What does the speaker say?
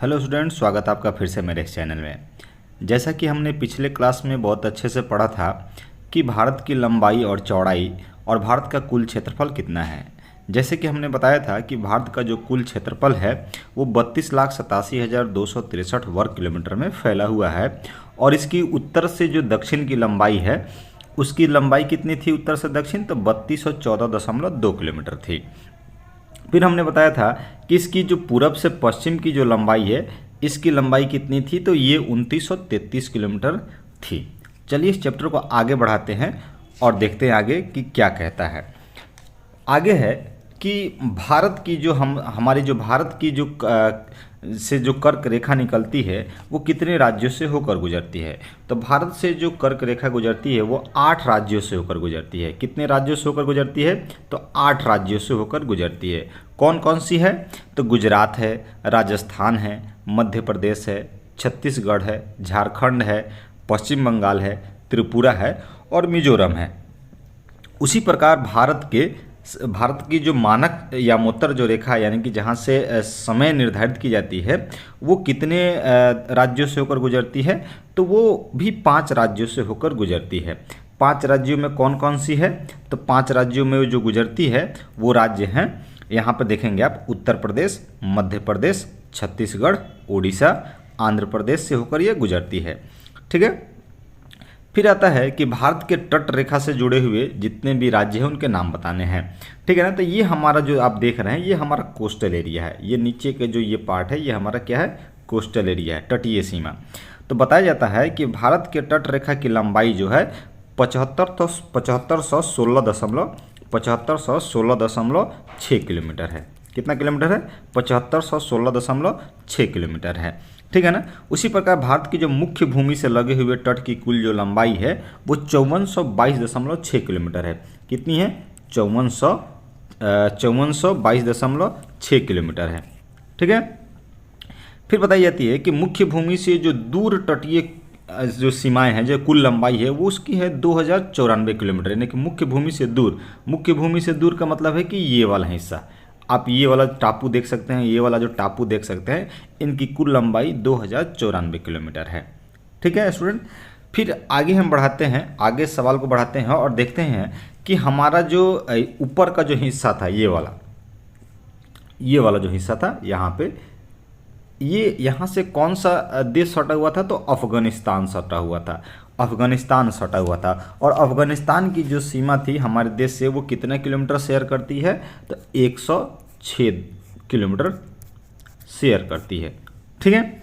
Hello student, स्वागत है आपका फिर से मेरे इस चैनल में। जैसा कि हमने पिछले क्लास में बहुत अच्छे से पढ़ा था कि भारत की लंबाई और चौड़ाई और भारत का कुल क्षेत्रफल कितना है। जैसे कि हमने बताया था कि भारत का जो कुल क्षेत्रफल है वो 32,87,263 वर्ग किलोमीटर में फैला हुआ है और इसकी उत्तर से जो दक्षिण की लंबाई है उसकी लंबाई कितनी थी उत्तर से दक्षिण, तो 3214.2 किलोमीटर थी। फिर हमने बताया था कि इसकी जो पूरब से पश्चिम की जो लंबाई है इसकी लंबाई कितनी थी, तो ये 2933 किलोमीटर थी। चलिए इस चैप्टर को आगे बढ़ाते हैं और देखते हैं आगे कि क्या कहता है। आगे है कि भारत की जो हमारी जो भारत की जो से जो कर्क रेखा निकलती है वो कितने राज्यों से होकर गुजरती है। तो भारत से जो कर्क रेखा गुजरती है वो 8 राज्यों से होकर गुजरती है। कितने राज्यों से होकर गुजरती है, तो 8 राज्यों से होकर गुजरती है। कौन कौन सी है, तो गुजरात है, राजस्थान है, मध्य प्रदेश है, छत्तीसगढ़ है, झारखंड है, पश्चिम बंगाल है, त्रिपुरा है और मिजोरम है। उसी प्रकार भारत की जो मानक यामोत्तर जो रेखा यानी कि जहाँ से समय निर्धारित की जाती है वो कितने राज्यों से होकर गुजरती है, तो वो भी 5 राज्यों से होकर गुजरती है। 5 राज्यों में कौन कौन सी है, तो 5 राज्यों में जो गुजरती है वो राज्य हैं, यहाँ पर देखेंगे आप, उत्तर प्रदेश, मध्य प्रदेश, छत्तीसगढ़, उड़ीसा, आंध्र प्रदेश से होकर ये गुजरती है। ठीक है। फिर आता है कि भारत के तट रेखा से जुड़े हुए जितने भी राज्य हैं उनके नाम बताने हैं। ठीक है ना। तो ये हमारा जो आप देख रहे हैं ये हमारा कोस्टल एरिया है। ये नीचे के जो ये पार्ट है ये हमारा क्या है, कोस्टल एरिया है, तटीय सीमा। तो बताया जाता है कि भारत के तट रेखा की लंबाई जो है 7516.6 किलोमीटर है। कितना किलोमीटर है, 7516.6 किलोमीटर है। ठीक है ना। उसी प्रकार भारत की जो मुख्य भूमि से लगे हुए तट की कुल जो लंबाई है वो 5422.6 किलोमीटर है। कितनी है, 5422.6 किलोमीटर है। ठीक है। फिर बताई जाती है कि मुख्य भूमि से जो दूर तटीय जो सीमाएं हैं, जो कुल लंबाई है वो उसकी है 2094 किलोमीटर, यानी कि मुख्य भूमि से दूर। मुख्य भूमि से दूर का मतलब है कि ये वाला हिस्सा, आप ये वाला टापू देख सकते हैं, ये वाला जो टापू देख सकते हैं, इनकी कुल लंबाई 2094 किलोमीटर है। ठीक है स्टूडेंट। फिर आगे हम बढ़ाते हैं, आगे सवाल को बढ़ाते हैं और देखते हैं कि हमारा जो ऊपर का जो हिस्सा था, ये वाला जो हिस्सा था यहाँ पे, ये यहाँ से कौन सा देश सटा हुआ था, तो अफगानिस्तान सटा हुआ था। अफगानिस्तान सटा हुआ था और अफगानिस्तान की जो सीमा थी हमारे देश से वो कितने किलोमीटर शेयर करती है, तो 106 किलोमीटर शेयर करती है। ठीक है।